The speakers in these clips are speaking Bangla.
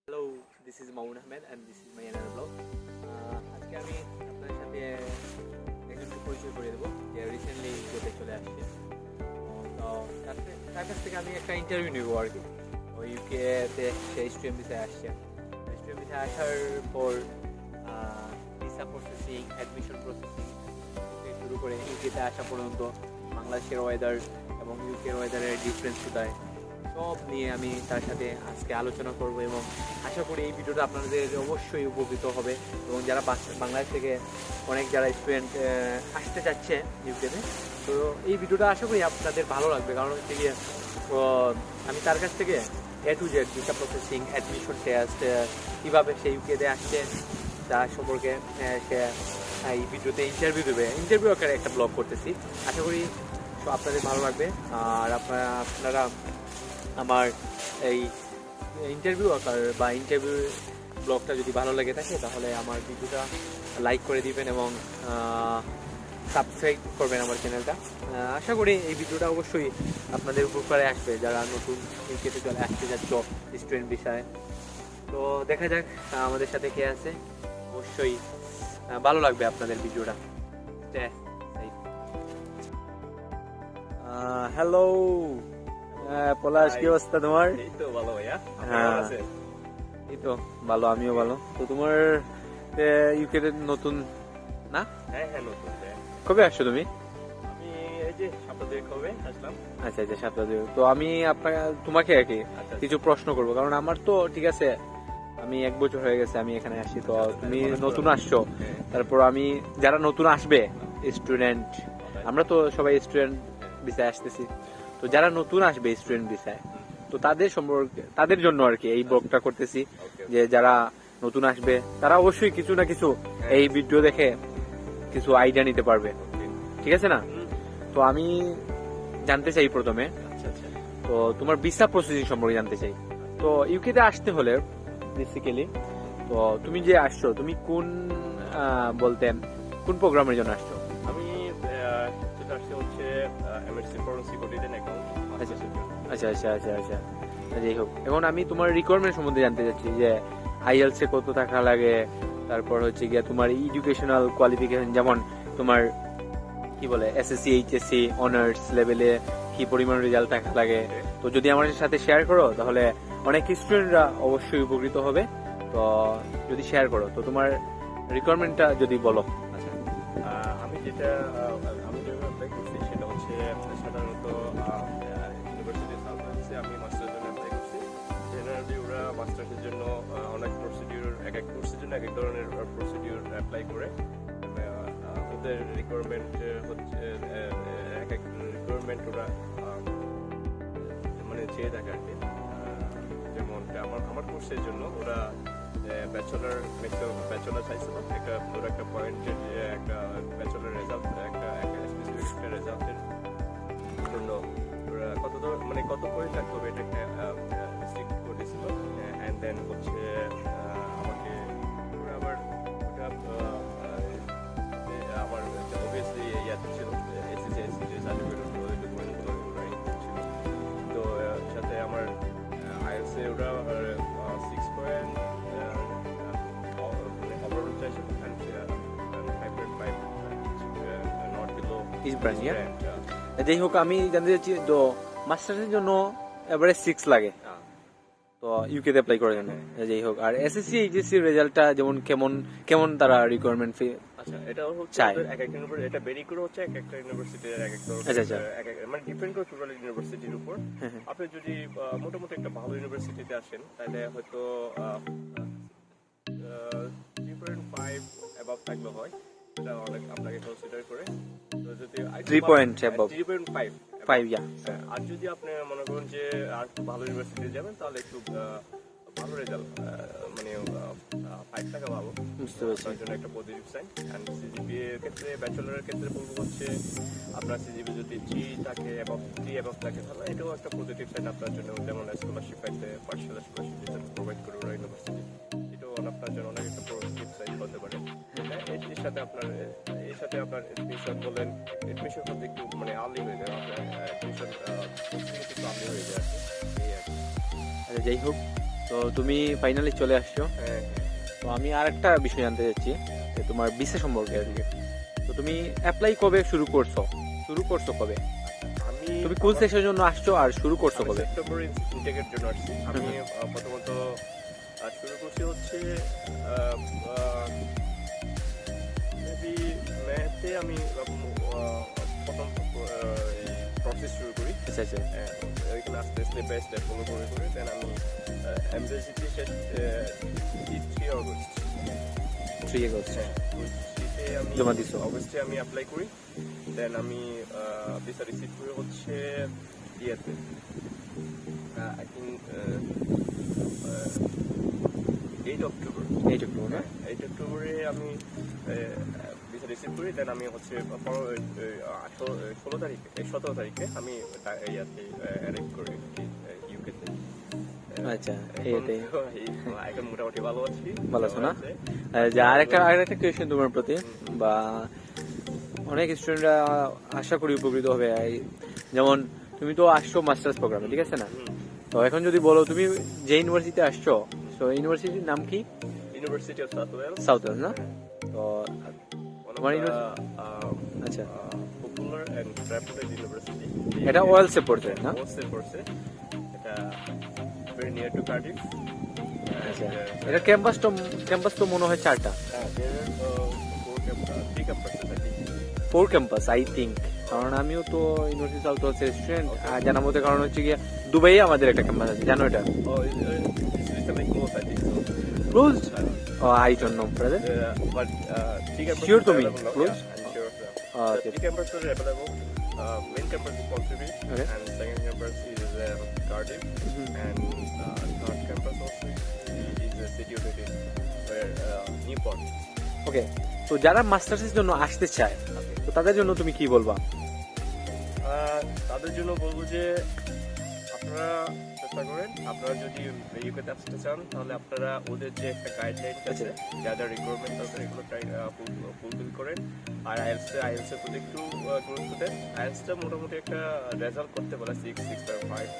Hello, this is Mamun Ahmed and this is my another blog. আজকে আমি আপনাদের সাথে একজনকে পরিচয় করিয়ে দেবো যে রিসেন্টলি ইউকেতে চলে আসছে। তো তার কাছ থেকে আমি একটা ইন্টারভিউ নেবো আর কি। ওই ইউকেতে সে স্টুডেন্ট ভিসায় আসছে। স্টুডেন্ট ভিসায় আসার পর ভিসা প্রসেসিং, অ্যাডমিশন প্রসেসিং থেকে শুরু করে ইউকেতে আসা পর্যন্ত বাংলাদেশের ওয়েদার এবং ইউকের ওয়েদারের ডিফারেন্স কোথায়, সব নিয়ে আমি তার সাথে আজকে আলোচনা করব এবং আশা করি এই ভিডিওটা আপনাদের অবশ্যই উপকৃত হবে। এবং যারা বাংলাদেশ থেকে অনেক যারা স্টুডেন্ট আসতে চাচ্ছে ইউকেতে, তো এই ভিডিওটা আশা করি আপনাদের ভালো লাগবে। কারণ হচ্ছে গিয়ে আমি তার কাছ থেকে A to Z visa processing, admission test, কীভাবে সে ইউকেতে আসছে তার সম্পর্কে সে এই ভিডিওতে ইন্টারভিউ দেবে, ইন্টারভিউ আকারে একটা ব্লগ করতেছি। আশা করি আপনাদের ভালো লাগবে। আর আপনারা আমার এই ইন্টারভিউ আকার বা ইন্টারভিউ ব্লগটা যদি ভালো লেগে থাকে তাহলে আমার ভিডিওটা লাইক করে দিবেন এবং সাবস্ক্রাইব করবেন আমার চ্যানেলটা। আশা করি এই ভিডিওটা অবশ্যই আপনাদের উপকারে আসবে যারা নতুন ইউকেতে চলে আসতে যাচ্ছ স্টুডেন্ট বিষয়ে। তো দেখা যাক আমাদের সাথে কে আছে, অবশ্যই ভালো লাগবে আপনাদের ভিডিওটা। হ্যালো পলাশ, কি অবস্থা তোমার? এই তো ভালো ভাইয়া। হ্যাঁ, এই তো ভালো, আমিও ভালো। তো তোমার ইউকে নতুন না? হ্যাঁ হ্যাঁ, নতুন। কবে আসছো তুমি? আমি এই যে সপ্তাহে কবে আসলাম। আচ্ছা আচ্ছা, সপ্তাহ। তো আমি তোমাকে আর কি কিছু প্রশ্ন করবো, কারণ আমার তো ঠিক আছে, আমি 1 বছর হয়ে গেছে আমি এখানে আসি। তো তুমি নতুন আসছো, তারপর আমি যারা নতুন আসবে স্টুডেন্ট, আমরা তো সবাই স্টুডেন্ট ভিসায় আসতেছি, তো যারা নতুন আসবে স্টুডেন্ট ভিসায়, তো তাদের সম্পর্কে তাদের জন্য আর কি এই ব্লগটা করতেছি, যে যারা নতুন আসবে তারা অবশ্যই কিছু না কিছু এই ভিডিও দেখে কিছু আইডিয়া নিতে পারবে, ঠিক আছে না? তো আমি জানতে চাই প্রথমে, তো তোমার ভিসা প্রসেসিং সম্পর্কে জানতে চাই। তো ইউকেতে আসতে হলে বেসিক্যালি, তো তুমি যে আসছো, তুমি কোন কোন প্রোগ্রামের জন্য আসছো? আমি যেটা আসছে হচ্ছে MSc forensic audit and account. আচ্ছা আচ্ছা আচ্ছা আচ্ছা, যাই হোক, এখন আমি তোমার রিকোয়ারমেন্ট সম্বন্ধে জানতে চাচ্ছি যে আইএলস এ কত টাকা লাগে, তারপর হচ্ছে গিয়ে তোমার এডুকেশনাল কোয়ালিফিকেশন, যেমন তোমার কি বলে এসএসসি, এইচএসসি, অনার্স লেভেলে কি পরিমাণ রেজাল্ট টাকা লাগে। তো যদি আমার সাথে শেয়ার করো তাহলে অনেক স্টুডেন্টরা অবশ্যই উপকৃত হবে। তো যদি শেয়ার করো, তো তোমার রিকোয়ারমেন্টটা যদি বলো। আচ্ছা, আমি যেটা অ্যাপ্লাই করছি সেটা হচ্ছে সাধারণত ইউনিভার্সিটি সাউথে আমি মাস্টার্স জন্য অ্যাপ্লাই করছি। জেনারেলি ওরা মাস্টার্সের জন্য অনেক প্রসিডিউর, এক কোর্সের জন্য এক ধরনের প্রসিডিউর অ্যাপ্লাই করে। ওদের রিকোয়ারমেন্ট হচ্ছে এক রিকোয়ারমেন্ট ওরা মানে চেয়ে থাকে আর কি। যেমন আমার কোর্সের জন্য ওরা ব্যাচেলার চাইছিল, ওরা একটা পয়েন্টের একটা ব্যাচেলার রেজাল্ট, একটা স্পেসিফিক একটা রেজাল্টের জন্য ওরা কত পয়েন্ট রাখতে হবে এটা একটা রেস্ট্রিক্ট করে দিয়েছিল। অ্যান্ড দেন হচ্ছে আমাকে ওরা আবার আমার অবভিয়াসলি ইয়াতে ছিল এসএসসি যে সার্টিফিকেট ডকুমেন্টগুলো ওরা ইনক্লুড ছিল। তো সাথে আমার আইএলসে ওরা 6 পয়েন্ট ওভারঅল চাইছে, and 5.5 not below is brand. যাই হোক, আমি জানতে চাচ্ছি, তো মাস্টার্সের জন্য এভারেজ 6 লাগে তো ইউকেতে অ্যাপ্লাই করার জন্য। যাই হোক, আর এসএসসি এইচএসসি রেজাল্টটা যেমন কেমন তারা রিকোয়ারমেন্ট ফি? আচ্ছা, এটা হচ্ছে এক একটা ইউনিভার্সিটি, এটা বেরি করে হচ্ছে এক একটা ইউনিভার্সিটির এক এক ধরনের, মানে ডিপেন্ড করে টোটাল ইউনিভার্সিটির উপর। আপনি যদি মোটামুটি একটা ভালো ইউনিভার্সিটিতে আসেন তাহলে হয়তো 3.5 অ্যাবাভ থাকলে হয়, এটা অনেক আপনাকে কনসিডার করে। তো যদি 3.5 ইয়া, আর যদি আপনি মনে করেন যে আর একটু ভালো ইউনিভার্সিটি যাবেন তাহলে একটু ভালো রেজাল্ট, মানে 5 টাকা ভালো, আপনার জন্য একটা পজিটিভ সাইন। অ্যান্ড সিজিপিএ এর ক্ষেত্রে, ব্যাচেলারের ক্ষেত্রে বলবো হচ্ছে আপনার সিজিপি যদি 3 থাকে এবং 3 অ্যাবাভ থাকে তাহলে এটাও একটা পজিটিভ সাইন আপনার জন্য। যেমন স্কলারশিপ পাইতে, পার্সিয়াল স্কলারশিপ যেটা প্রোভাইড করে ওরা ইউনিভার্সিটি, এটাও আপনার জন্য অনেক একটা পজিটিভ সাইন হতে পারে। এর সাথে আপনার এডমিশন বলেন, এডমিশন করতে একটু মানে আর্লি হয়ে যায়, আপনার এডমিশন একটু আর্লি হয়ে যায় এই আর কি। যাই হোক, তো তুমি ফাইনালি চলে আসছো। হ্যাঁ তো আমি আর একটা বিষয় জানতে চাচ্ছি যে তোমার ভিসা সম্পর্কে আর কি। তো তুমি অ্যাপ্লাই কবে শুরু করছো কবে? আমি তুমি কোন সেশনের জন্য আসছো আর শুরু করছো আমি কবে? সেপ্টেম্বর ইনটেকের জন্য আসছি। আমি প্রথমত শুরু করছি হচ্ছে মেবি মেতে আমি প্রথম প্রসেস শুরু করি। আচ্ছা আচ্ছা ওইখানে আস্তে স্টেপ বাই স্টেপ ফলো করে দেন আমি এমবেসিতে শেষ 3 অগস্ট 3 আগস্ট আমি জমা দিছো? অগস্টে আমি অ্যাপ্লাই করি। দেন আমি ভিসা রিসিভ করে হচ্ছে ইয়েতে আই থিঙ্ক 8 অক্টোবর। 8 অক্টোবর না? 8 অক্টোবরে আমি ভিসা রিসিভ করি। দেন আমি হচ্ছে 17 তারিখে আমি ইয়াতে অ্যারেঞ্জ করি ইউকেতে। আচ্ছা এখন মোটামুটি ভালো আছি। ভালো আছো না? যে আরেকটা কোয়েশ্চেন তোমার প্রতি, বা অনেক স্টুডেন্টরা আশা করি উপকৃত হবে। যেমন তুমি তো আসছো মাস্টার্স প্রোগ্রামে, ঠিক আছে না? তো এখন যদি বলো তুমি যে ইউনিভার্সিটিতে আসছো, তো ইউনিভার্সিটির নাম কি? University of South Wales. South Wales না? তো তোমার আচ্ছা পপুলার এন্ড রেপুটেড ইউনিভার্সিটি। এটা ওয়েলসে পড়ছে না? ওয়েলসে পড়ছে। এটা ভেরি নিয়ার টু কার্ডিফ। আচ্ছা এটা ক্যাম্পাস তো মনে হয় 4টা। ফোর ক্যাম্পাস আই থিঙ্ক, কারণ আমিও তো ইউনিভার্সিটি সাউথ ওয়েলসের স্টুডেন্ট। আর জানার মধ্যে কারণ হচ্ছে গিয়ে দুবাইয়ে আমাদের একটা ক্যাম্পাস আছে, জানো এটা? Closed? Oh, I don't know, brother. But Sure to me, close? Sure. Okay. Three campuses are available. Main campus is Pontypridd, Okay. and second campus is Cardiff, and third campus also is situated where Newport. Okay. তো যারা মাস্টার্সের জন্য আসতে চায়, তো তাদের জন্য তুমি কি বলবা? তাদের জন্য বলবো যে আপনারা চেষ্টা করেন। আপনারা যদি ইউকেতে আসতে চান তাহলে আপনারা ওদের যে একটা গাইডলাইন আছে, যা যা রিকোয়ারমেন্ট আছে এগুলো ফুলফিল করেন। আর আইএলসের প্রতি একটু গুরুত্ব দেন। আইএলসটা মোটামুটি একটা রেজাল্ট করতে বলে 6.5,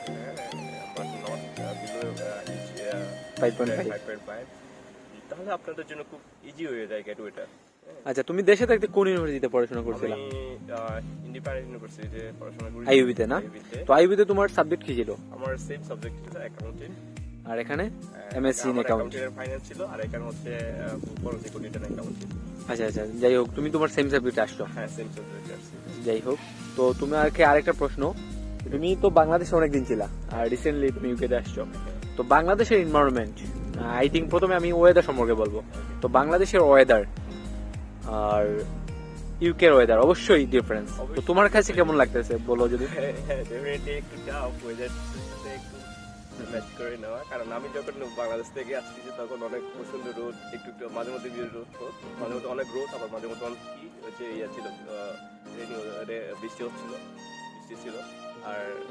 বাট নট বিলো 5.5। তাহলে আপনাদের জন্য খুব ইজি হয়ে যায় গেটওয়েটা। আচ্ছা তুমি দেশে থাকতে কোন ইউনিভার্সিটিতে পড়াশোনা করছিলা? আমি ইন্ডিপেন্ডেন্ট ইউনিভার্সিটিতে পড়াশোনা করি। আইইউবিতে না? তো আইইউবিতে তোমার সাবজেক্ট কি ছিল? আমার সেম সাবজেক্ট ছিল অ্যাকাউন্টিং। আর এখানে এমএসসি ইন অ্যাকাউন্টিং এর ফাইনাল ছিল। আর এখানে হচ্ছে ফরেনসিক অডিট এন্ড অ্যাকাউন্টিং। আচ্ছা আচ্ছা যাই হোক, তুমি তোমার সেম সাবজেক্টে আসছো? হ্যাঁ সেম সাবজেক্ট আছে। যাই হোক, তো তুমি আরেকটা প্রশ্ন, তুমি তো বাংলাদেশে অনেকদিন ছিলা আর রিসেন্টলি তুমি ইউকেতে আসছো। তো বাংলাদেশের এনভায়রনমেন্ট, আই থিঙ্ক প্রথমে আমি ওয়েদার সম্পর্কে বলবো। তো বাংলাদেশের ওয়েদার আর ইউকের ওয়েদার অবশ্যই ডিফারেন্স। তো তোমার কাছে কেমন লাগতেছে বলো যদি? হ্যাঁ ডেফিনেটলি একটু টাফ ওয়েদার সাথে একটু ম্যাচ করে নেওয়া। কারণ আমি যখন বাংলাদেশ থেকে আসছি তখন অনেক প্রচন্ড রোদ, একটু মাঝে মধ্যে রোদ, মাঝে মধ্যে অনেক রোদ, আবার মাঝে মধ্যে অনেক কি হচ্ছে ইয়ে ছিল, বৃষ্টি ছিল।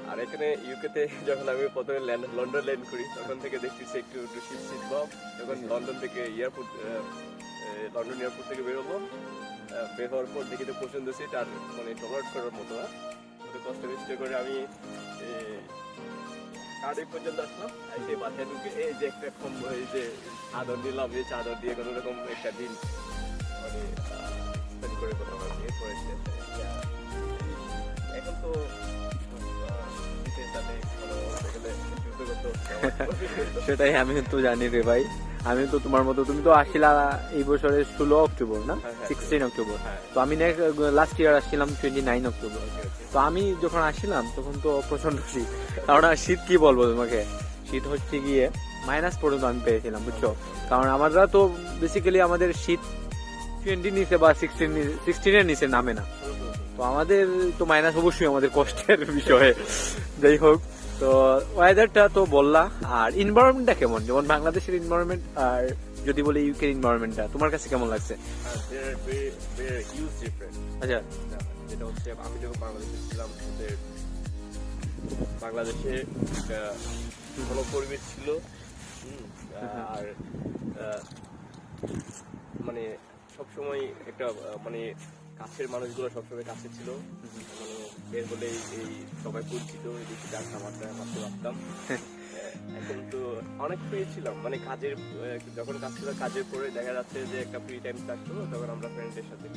আর এখানে ইউকেতে যখন আমি প্রথমে লন্ডন ল্যান্ড করি তখন থেকে দেখতেছি একটু শীত ভাব। যখন লন্ডন এয়ারপোর্ট থেকে বেরোবো, বের হওয়ার পর দেখি তো প্রচন্ড শীত, আর মানে টলারেট করার মতো না। কষ্ট করে আমি কার্ডিফ পর্যন্ত আসলাম। সেই বাসায় ঢুকে এই যে একটা এই যে চাদর নিলাম, এই চাদর দিয়ে কোনো রকম একটা দিন মানে স্পেন্ড করে কথা বলছি। এরপরে এখন তো সেটাই আমি তো জানি রে ভাই। আমি তো তোমার মতো, তুমি তো আসছিলা এই বছরের 16 অক্টোবর না? 16 অক্টোবর। তো আমি লাস্ট ইয়ার আসছিলাম 29 অক্টোবর। তো আমি যখন আসছিলাম তখন তো প্রচন্ড শীত, কারণ শীত কি বলবো তোমাকে, শীত হচ্ছে গিয়ে মাইনাস পর্যন্ত আমি পেয়েছিলাম, বুঝছো? কারণ আমরা তো বেসিক্যালি আমাদের শীত 20 নিচে বা 16 নিচে নামে না। তো আমাদের তো মাইনাস অবশ্যই আমাদের কষ্টের বিষয়। যাই হোক, তো ওয়েদারটা তো বললা, আর এনভায়রনমেন্টটা কেমন? যেমন বাংলাদেশের এনভায়রনমেন্ট আর যদি বলি ইউকের এনভায়রনমেন্টটা তোমার কাছে কেমন লাগছে? আচ্ছা যেটা হচ্ছে আমি যখন বাংলাদেশে ছিলাম, বাংলাদেশে একটা ভালো পরিবেশ ছিল। আর মানে সবসময় একটা মানে কাছের মানুষগুলো সবসময় কাছে ছিল। মানে বের হলেই এই সবাই পরিচিত, এদিকে মারতে পারতাম। এখন তো অনেক ফ্রি ছিলাম, মানে কাজের যখন কাজের পরে দেখা যাচ্ছে যে একটা ফ্রি টাইম থাকতো, তখন আমরা ফ্রেন্ডদের সাথে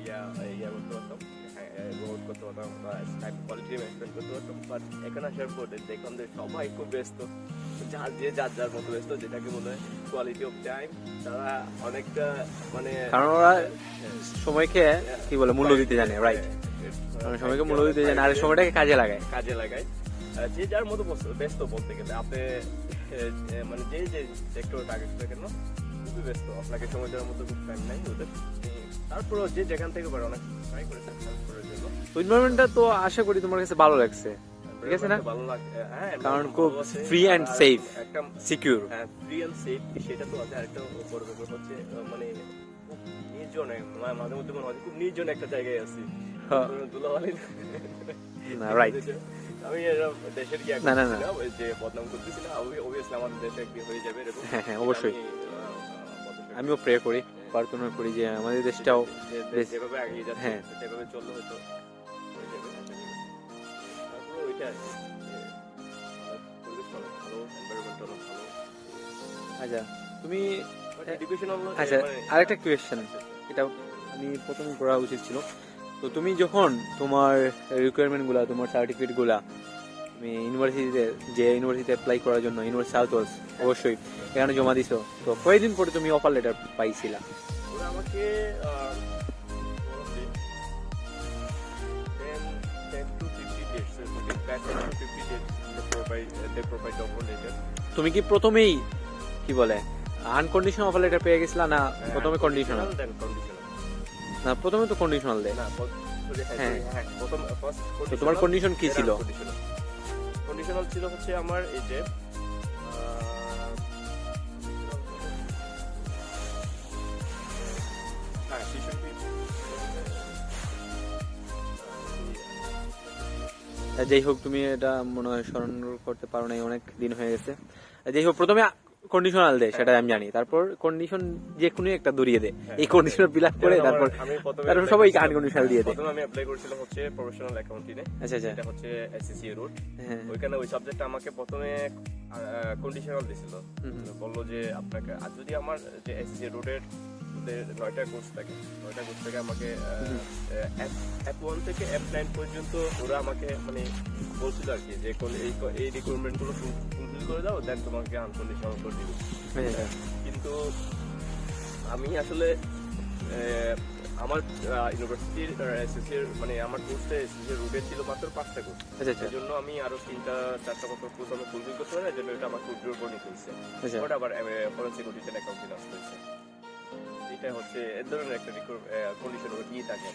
ইয়া করতে পারতাম, উপভোগ করতে পারতাম বা টাইম কোয়ালিটি মেনটেন করতে পারতাম। বাট এখন আসার পরে দেখলাম যে সবাই খুব ব্যস্ত, যার মতো ব্যস্ত, যেটাকে বলে কোয়ালিটি অফ টাইম। তারা অনেকটা মানে কারণ ওরা সময়কে কি বলে মূল্য দিতে জানে, রাইট? সময়কে মূল্য দিতে জানে আর সময়টাকে কাজে লাগায়। যে যার মতো ব্যস্ত বলতে গেলে আপনি মানে যে সেক্টরে কাজ করতে কেন খুবই ব্যস্ত, আপনাকে সময় দেওয়ার মতো খুব টাইম নাই ওদের। তারপরেও যে যেখান থেকে পারে অনেক ট্রাই করে করার জন্য। এনভায়রনমেন্টটা তো আশা করি তোমার কাছে ভালো লাগছে, ঠিক আছে না? ভালো লাগে, হ্যাঁ, কারণ খুব ফ্রি অ্যান্ড সেফ, একটা সিকিউর। হ্যাঁ, ফ্রি অ্যান্ড সেফ, সেটা তো আছে। আরেকটা বড় ব্যাপার হচ্ছে মানে খুব নির্জনে, মাঝে মধ্যে মনে হয় খুব নির্জন একটা জায়গায় আছি, ধুলাবালি না, রাইট। আমি দেশের কি যে বদনাম করতেছি না, অবভিয়াসলি আমাদের দেশে একদিন হয়ে যাবে এরকম। হ্যাঁ, অবশ্যই। আমিও প্রে করি, প্রার্থনা করি যে আমাদের দেশটাও যেভাবে এগিয়ে যাচ্ছে সেভাবে চললে হয়তো হয়ে যাবে। তারপরে ওইটা পরিবেশ অনেক ভালো, এনভায়রনমেন্ট অনেক ভালো। আচ্ছা, তুমি এডুকেশনাল। আচ্ছা, আরেকটা কোয়েশ্চেন, এটা আমি প্রথমে করা উচিত ছিল। তো তুমি যখন তোমার রিকোয়ারমেন্ট গুলা, তোমার সার্টিফিকেট গুলা তুমি ইউনিভার্সিটিতে অ্যাপ্লাই করার জন্য, ইউনিভার্সিটি সাউথ ওয়েলস অবশ্যই এখানে জমা দিছো, তো কয়েকদিন পরে তুমি অফার লেটার পাইছিলা? ওরা আমাকে 10 to 50 days, so within 10 to 50 days they provide the offer letter. তুমি কি প্রথমেই কি বলে আনকন্ডিশনাল অফার লেটার পেয়ে গেছিলা, না প্রথমে কন্ডিশনাল? না, প্রথমে তো কন্ডিশনাল দেয়। হ্যাঁ, প্রথম ফার্স্ট তো তোমার কন্ডিশন কি ছিল? কন্ডিশনাল ছিল হচ্ছে আমার এই যে যাই হোক, তুমি এটা মনে হয় স্মরণ করতে পারো নাই, অনেক দিন হয়ে গেছে। যাই হোক, প্রথমে কন্ডিশনাল দেয় সেটা আমি জানি, তারপর কন্ডিশন যে কোনো একটা দূরিয়ে দেয়, এই কন্ডিশনাল ফিল আপ করে তারপর সবাই আনকন্ডিশনাল দিয়ে দেয়। প্রথমে আমি অ্যাপ্লাই করেছিলাম হচ্ছে প্রফেশনাল অ্যাকাউন্টিং এ। আচ্ছা, এটা হচ্ছে এসএসসি রুট। ওইখানে ওই সাবজেক্টটা আমাকে প্রথমে কন্ডিশনাল দিছিল, বললো যে আপনাকে আর যদি আমার যে এসএসসি রুটের 9টা কোর্স থাকে, 9টা কোর্স থেকে আমাকে F1 থেকে F9 পর্যন্ত ওরা আমাকে মানে বলছিল আর কি যে এই রিকোয়ারমেন্ট গুলো ফুলফিল করে দাও, দেন তোমাকে আনকন্ডিশনাল করে দিব। কিন্তু আমি আসলে আমার ইউনিভার্সিটির এসএসসির মানে আমার কোর্সে এসএসসি রুটে ছিল মাত্র 5টা কোর্স। এই জন্য আমি আরো 3-4টা মতো কোর্স আমি ফুলফিল করতে পারি, জন্য এটা আমার উইথড্র করে নিতে হয়েছে। ওটা আবার ফরেনসিক অডিট অ্যাকাউন্টিং আসতে হয়েছে। এটা হচ্ছে এর ধরনের একটা কন্ডিশন ওরা দিয়ে থাকে।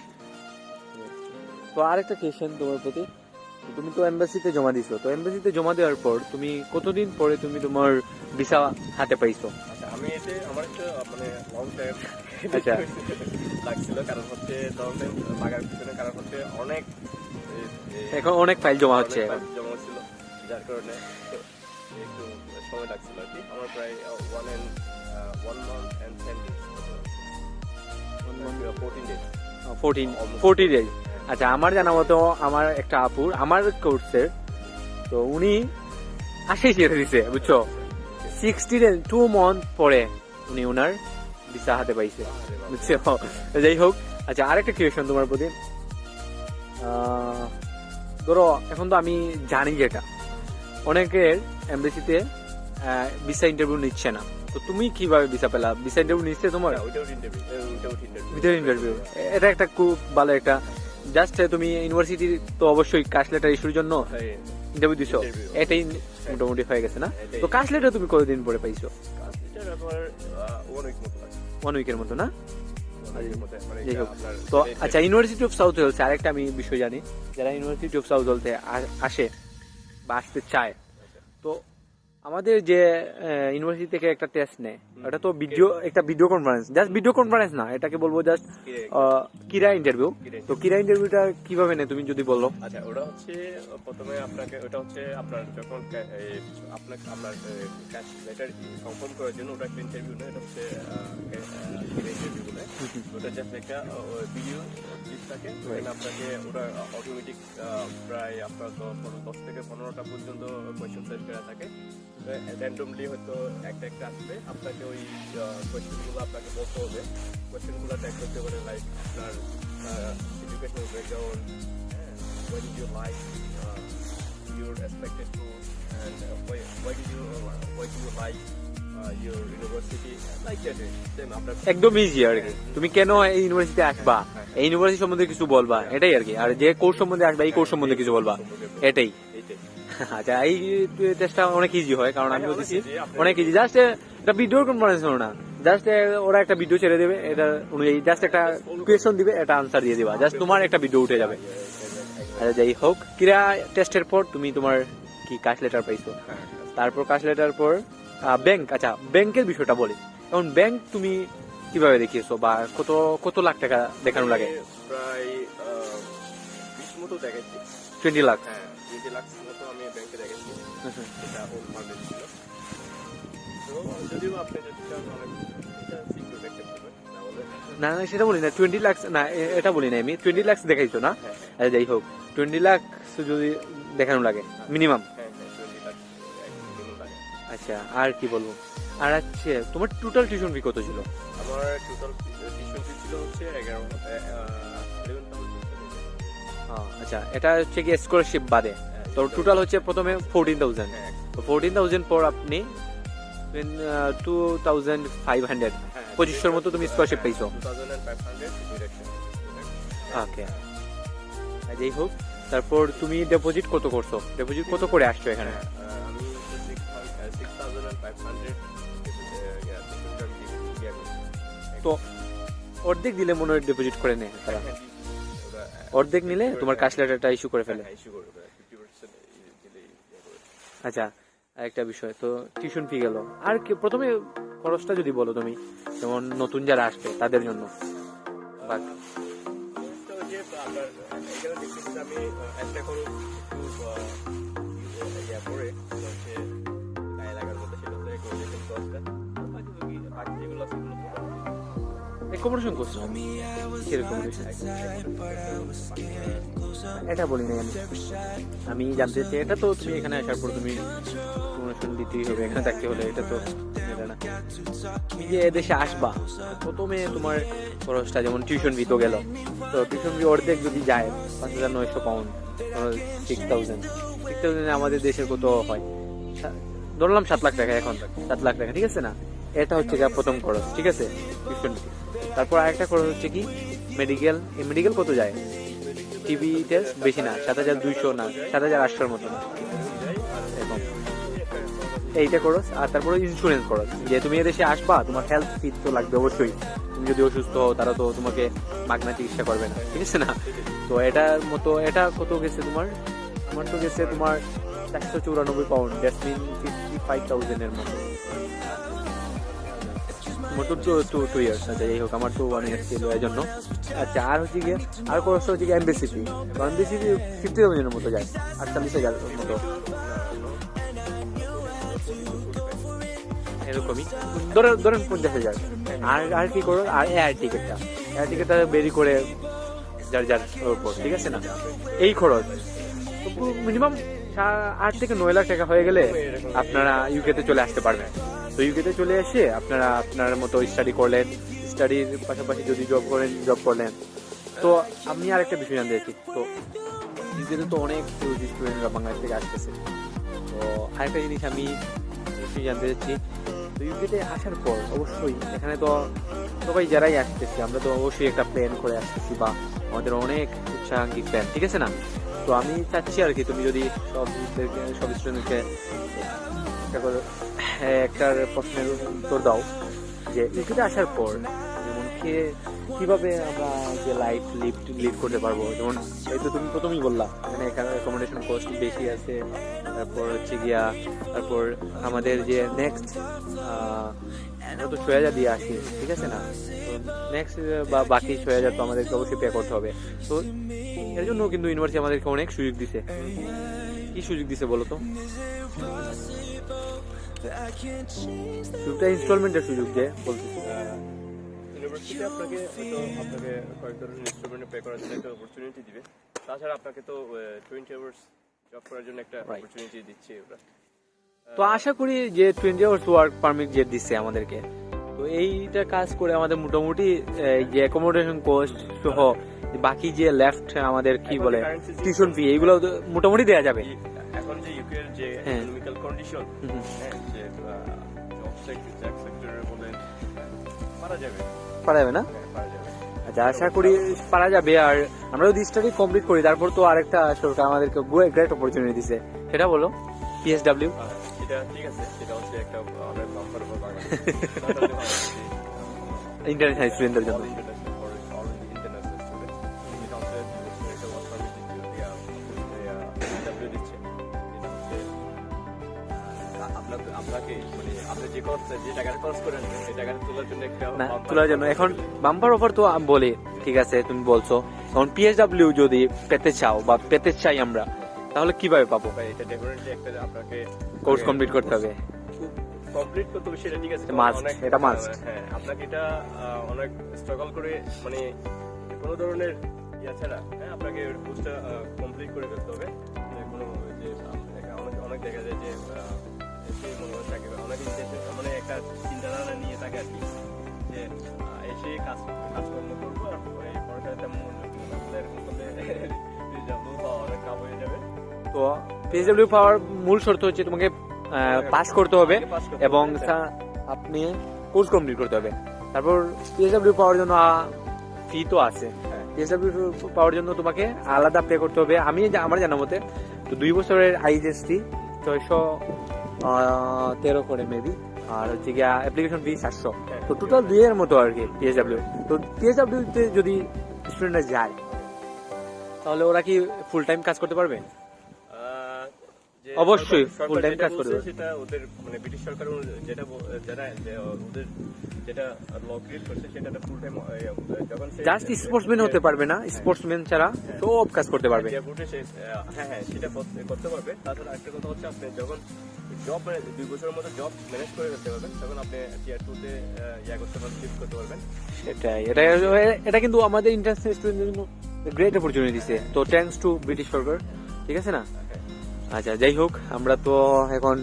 তো আরেকটা কোয়েশ্চেন তোমার প্রতি, তুমি তো এমবাসিতে জমা দিছো, তো এমবাসিতে জমা দেওয়ার পর তুমি কতদিন পরে তুমি তোমার ভিসা হাতে পাইছো? আচ্ছা, আমি এতে আমার একটা মানে লং টাইম আচ্ছা লাগছিল, কারণ হচ্ছে লং টাইম লাগার পিছনে কারণ হচ্ছে অনেক এখন অনেক ফাইল জমা হচ্ছে, জমা ছিল, যার কারণে একটু সময় লাগছিল আর কি। আমার প্রায় 1 month and 10 days, 40 days। আচ্ছা, আমার জানা মতো আমার একটা আপুর আমার কোর্সের, তো উনি 80 ছেড়ে দিছে, বুঝছো? 60 days 2 month পরে উনি ওনার ভিসা হাতে পাইছে, বুঝছো? যাই হোক, আচ্ছা আরেকটা কোয়েশ্চেন তোমার প্রতি, ধরো এখন তো আমি জানি যেটা অনেকের এমবাসিতে ভিসা ইন্টারভিউ নিচ্ছে না, তো তুমি কিভাবে ভিসা পেলা? ভিসা ইন্টারভিউ নিচ্ছে তোমার? উইদাউট ইন্টারভিউ, এটা একটা খুব ভালো একটা, জাস্ট তুমি ইউনিভার্সিটি তো অবশ্যই কাস্ট লেটার ইস্যুর জন্য ইন্টারভিউ দিছো, এটাই মোটামুটি হয়ে গেছে না? তো কাস্ট লেটার তুমি কতদিন পরে পাইছো? 1 উইকের মতো না? তো আচ্ছা, ইউনিভার্সিটি অফ সাউথ ওয়েলস আরেকটা আমি বিষয় জানি, যারা ইউনিভার্সিটি অফ সাউথ ওয়েলসে আসে বা আসতে চায়, তো আমাদের যে ইউনিভার্সিটি থেকে একটা টেস্ট নেয়, এটা তো একটা video conference, just video conference না, এটাকে বলবো জাস্ট কিরা ইন্টারভিউ। তো কিরা ইন্টারভিউটা কিভাবে নেয় তুমি যদি বলো? আচ্ছা, ওটা হচ্ছে প্রথমে আপনাকে, ওটা হচ্ছে আপনার যখন আপনাকে আপনার ক্যাশ লেটার কনফার্ম করার জন্য ওটা একটা ইন্টারভিউ নেয়, এটা হচ্ছে কিরা ইন্টারভিউ বলে। ওটা জাস্ট একটা ভিডিও ক্লিপ থাকে, ওখানে আপনাকে ওটা অটোমেটিক প্রায় আপনার 10 থেকে 15টা পর্যন্ত কোয়েশ্চেন সেট করা থাকে। র্যান্ডমলি হয়তো একটা আসবে, আপনাকে ওই কোয়েশ্চেনগুলো আপনাকে বলতে হবে। কোয়েশ্চেনগুলো ট্যাগ করতে পারে লাইক আপনার educational background, what did you like, your expected food, and why do you like your university, like that. Then আপনার একদম ইজি আর কি, তুমি কেন এই ইউনিভার্সিটিতে আসবা, এই ইউনিভার্সিটি সম্বন্ধে কিছু বলবা, এটাই আর কি। আর যে কোর্স সম্বন্ধে আসবা এই কোর্স সম্বন্ধে কিছু বলবা, এটাই। এইটাই। আচ্ছা, এই টেস্টটা অনেক ইজি হয়, কারণ আমি বলতেছি অনেক ইজি। জাস্ট এটা ভিডিওর কনফারেন্স না, জাস্ট ওরা একটা ভিডিও ছেড়ে দেবে, এটা অনুযায়ী জাস্ট একটা কোয়েশন দিবে, এটা আনসার দিয়ে দিবা, জাস্ট তোমার একটা ভিডিও উঠে যাবে। আচ্ছা, যাই হোক, ক্রীড়া টেস্টের পর তুমি তোমার কি কাস্ট লেটার পাইছো, তারপর কাস্ট লেটার পর ব্যাংক। আচ্ছা, ব্যাংকের বিষয়টা বলি। এখন ব্যাংক তুমি কিভাবে দেখিয়েছো, বা কত কত লাখ টাকা দেখানো লাগে? প্রায় 20 মতো দেখাচ্ছি। 20 লাখ? হ্যাঁ, 20 লাখ মতো আমি ব্যাংকে দেখাচ্ছি। এটা ওল ফান্ডেড ছিল। তো যদিও আপনি যদি চান অনেক এটা সিকিউর দেখতে পারবেন, না না, সেটা বলি না, 20 লাখ না, এটা বলি না আমি। 20 লাখ দেখাইছো না? আচ্ছা, যাই হোক, 20 লাখ যদি দেখানো লাগে মিনিমাম। হ্যাঁ 20 লাখ একদম লাগে। আচ্ছা, আর কি বলবো? আর আচ্ছা, তোমার টোটাল টিউশন ফি কত ছিল? আমার টোটাল টিউশন ফি ছিল হচ্ছে 11,000। আচ্ছা, এটা হচ্ছে কি স্কলারশিপ বাদে? তো টোটাল হচ্ছে প্রথমে 14,000। তো 14,000 পর আপনি 2,500, 2500 মতো তুমি স্কলারশিপ পাইছো। 2,500 ডিরেকশন। ওকে, যাই হোক, তারপর তুমি ডিপোজিট কত করছো? ডিপোজিট কত করে আসছো এখানে? আমি 6,500 তো অর্ধেক দিলে মনে হয় ডিপোজিট করে নেয় তারা। অর্ধেক নিলে তোমার কাস্ট লেটারটা ইস্যু করে ফেলে। আচ্ছা, আরেকটা বিষয়, তো টিউশন ফি গেল, আর কি প্রথমে খরচটা যদি বলো তুমি, যেমন নতুন যারা আসবে তাদের জন্য। আমি একটা করে করে হচ্ছে গায়ে লাগার মতো, সেটা হচ্ছে কোঅর্ডিনেশন কস্টটা। বাকি যেগুলো আছে সেগুলো অ্যাকোমোডেশন করছো? কিরকম? এটা বলি নাই আমি জানতে চাই। এটা তো তুমি এখানে আসার পর তুমি অ্যাকোমোডেশন দিতেই হবে, এখানে থাকতে হলে, এটা তো না। তুমি যে দেশে আসবা, প্রথমে তোমার খরচটা, যেমন টিউশন ফি তো গেল, তো টিউশন ফি অর্ধেক যদি যায় 5,900 পাউন্ড, 6,000 আমাদের দেশের কত হয়? ধরলাম 7 লাখ টাকা, এখন 7 লাখ টাকা, ঠিক আছে না? এটা হচ্ছে প্রথম খরচ, ঠিক আছে, টিউশন ফি। তারপর আরেকটা খরচ হচ্ছে কি মেডিকেল। মেডিকেল কত যায়? টিবি টেস্ট বেশি না, 7,200 না, 7,800 মতো না, এরকম। এইটা খরচ। আর তারপরে ইন্স্যুরেন্স খরচ, যে তুমি এদেশে আসবা, তোমার হেলথ ফি তো লাগবে অবশ্যই। তুমি যদি অসুস্থ হও, তারা তো তোমাকে মাগনা চিকিৎসা করবে না, ঠিক আছে না? তো এটার মতো, এটা কত গেছে তোমার? আমার তো গেছে তোমার 494 পাউন্ড, দ্যাটস মিন 55,000 এর মতো। Two years. আচ্ছা, যাই হোক, আমার তো 1 ইয়ার ছিল এর জন্য। আচ্ছা, আর হচ্ছে গিয়ে আর খরচ হচ্ছে গিয়ে এমবেসি 50,000 এর মতো যায়, 48,000 মতো এরকমই, ধরেন 50,000। আর কি করো? আর এয়ার টিকিটটা বেরি করে যার উপর, ঠিক আছে না? এই খরচ মিনিমাম 8 থেকে 9 লাখ টাকা হয়ে গেলে আপনারা ইউকেতে চলে আসতে পারবেন। তো ইউকেতে চলে এসে আপনারা আপনার মতো স্টাডি করলেন, স্টাডির পাশাপাশি যদি জব করলেন। তো আমি আর একটা বিষয় জানতে চাইছি, তো ইউকেতে তো অনেক স্টুডেন্টরা বাংলাদেশ থেকে আসতেছে। তো আরেকটা জিনিস আমি জানতে চাচ্ছি, তো ইউকেতে আসার পর অবশ্যই এখানে তো সবাই যারাই আসতেছি, আমরা তো অবশ্যই একটা প্ল্যান করে আসতেছি, বা আমাদের অনেক উৎসাহাঙ্গী প্ল্যান, ঠিক আছে না? তো আমি চাচ্ছি আর কি, তুমি যদি সব স্টুডেন্টকে একটা প্রশ্নের উত্তর দাও, যে ইউকেতে আসার পর যেমন কিভাবে আমরা যে লাইফ লিড করতে পারবো। যেমন এই তো তুমি প্রথমেই বললা, এখানে অ্যাকোমোডেশন কস্ট বেশি আছে, তারপর হচ্ছে গিয়া, তারপর আমাদের যে নেক্সট আমরা তো 6,000 দিয়ে আসি, ঠিক আছে না? তো নেক্সট বা বাকি 6,000 তো আমাদেরকে অবশ্যই পে করতে হবে। তো এর জন্য কিন্তু ইউনিভার্সিটি আমাদেরকে অনেক সুযোগ দিছে। কি সুযোগ দিছে বলো তো? ইনস্টলমেন্টের সুযোগ যে বলতেছি, ইউনিভার্সিটি আপনাকে কয়েক ধরনের ইনস্টলমেন্টে পে করার জন্য একটা অপরচুনিটি দিবে। তাছাড়া আপনাকে তো 20 আওয়ার্স জব করার জন্য একটা অপরচুনিটি দিচ্ছে ওরা। তো আশা করি যে 20 আওয়ার্স ওয়ার্ক পারমিট যে দিচ্ছে আমাদেরকে, তো এইটা কাজ করে আমাদের মোটামুটি যে অ্যাকোমোডেশন কোস্ট সহ বাকি যে লেফট আমাদের কি এখন বলে যে currency টিউশন ফি এইগুলো তো মোটামুটি দেওয়া যাবে। এখন যে ইউকের যে হ্যাঁ। ইকোনমিক্যাল কন্ডিশন, হুম। যে জব সেক্টরে বলেন, পারা যাবে, পারা যাবে না? হ্যাঁ, পারা যাবে। আচ্ছা, আশা করি পারা যাবে। আর আমরা যদি স্টাডি কমপ্লিট করি তারপর তো আরেকটা সরকার আমাদেরকে গ্রেট অপরচুনিটি দিছে, সেটা বলো PSW। সেটা ঠিক আছে, সেটা হচ্ছে একটা অনেক বাম্পার উপর বাংলাদেশ ইন্টারন্যাশনাল স্টুডেন্টদের জন্য। আপনাকে মানে আপনি যে টাকাটা খরচ করেন সেই টাকাটা তোলার জন্য একটা না, bumper তোলার জন্য এখন বাম্পার অফার তো বলে ঠিক আছে, তুমি বলছো এখন PSW যদি পেতে চাও বা পেতে চাই আমরা, তাহলে কিভাবে পাবো? বা এটা ডেফিনেটলি একটা আপনাকে কোর্স কমপ্লিট করতে হবে, কমপ্লিট করতে হবে, সেটা ঠিক আছে, Must, অনেক এটা must। হ্যাঁ, আপনাকে এটা অনেক স্ট্রাগল করে মানে কোনো ধরনের ইয়া ছাড়া, হ্যাঁ, আপনাকে কোর্সটা কমপ্লিট করে ফেলতে হবে। যে কোনো যে অনেক দেখা যায় যে এসে মনে হয় থাকে অনেক intention, মানে একটা চিন্তাধারা নিয়ে থাকে আর কি, যে এসে কাজকর্ম করবো আর পরে তেমন এরকম করলে যাবো বা অনেক কাপ হয়ে যাবে। তো PSW পাওয়ার মূল শর্ত হচ্ছে তোমাকে পাস করতে হবে পাস করতে এবং হবে, আপনি কোর্স কমপ্লিট করতে হবে। তারপর PSW পাওয়ার জন্য ফি তো আছে, হ্যাঁ। PSW পাওয়ার জন্য তোমাকে আলাদা পে করতে হবে। আমার জানা মতে তো 2 বছরের IHST 613 করে মেবি, আর হচ্ছে গিয়া অ্যাপ্লিকেশন ফি 700, তো টোটাল 2 এর মতো আর কি PSW। তো PSW তে যদি স্টুডেন্টরা যায় তাহলে ওরা কি ফুল টাইম কাজ করতে পারবে? যে অবশ্যই সরকার full time যেটা কাজ করবে। বলছে সেটা ওদের মানে ব্রিটিশ সরকার যেটা ওদের যেটা ল ক্রিয়েট করছে সেটা ফুল টাইম, যখন সে জাস্ট স্পোর্টসম্যান হতে পারবে না, স্পোর্টসম্যান ছাড়া সব কাজ করতে পারবে। হ্যাঁ, সেটা করতে পারবে। তাছাড়া একটা কথা হচ্ছে, আপনি যখন জব মানে 2 বছরের মধ্যে জব ম্যানেজ করে ফেলতে পারবেন, তখন আপনি টিয়ার 2 তে করতে পারবেন, শিফট করতে পারবেন। এটা কিন্তু আমাদের ইন্টারন্যাশনাল স্টুডেন্টদের জন্য গ্রেট অপরচুনিটি দিছে, তো থ্যাঙ্কস টু ব্রিটিশ সরকার, ঠিক আছে না? আচ্ছা, যাই হোক, আমরা তো এখন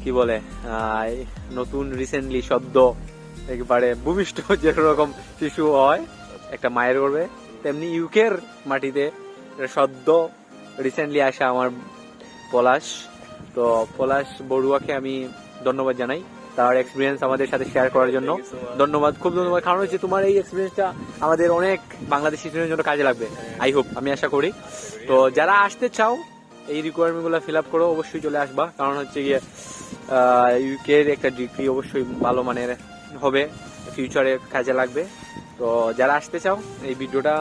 কি বলে নতুন রিসেন্টলি শব্দ একেবারে ভূমিষ্ঠ যেরকম শিশু হয় একটা মায়ের করবে, তেমনি ইউকের মাটিতে সদ্য রিসেন্টলি আসা আমার পলাশ, তো পলাশ বড়ুয়াকে আমি ধন্যবাদ জানাই তার এক্সপিরিয়েন্স আমাদের সাথে শেয়ার করার জন্য। ধন্যবাদ, খুব ধন্যবাদ। কারণ হচ্ছে তোমার এই এক্সপিরিয়েন্সটা আমাদের অনেক বাংলাদেশি স্টুডেন্টের জন্য কাজে লাগবে, আই হোপ, আমি আশা করি। তো যারা আসতে চাও এই রিকোয়ারমেন্ট গুলো ফিল আপ করো, অবশ্যই চলে আসবা। কারণ হচ্ছে গিয়ে ইউকের একটা ডিগ্রি অবশ্যই ভালো মানের হবে, ফিউচারে কাজে লাগবে। তো যারা আসতে চাও এই ভিডিওটা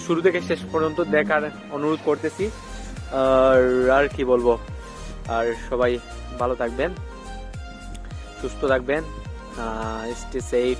শুরু থেকে শেষ পর্যন্ত দেখার অনুরোধ করতেছি। আর কি বলবো, আর সবাই ভালো থাকবেন, সুস্থ থাকবেন, স্টে সেফ।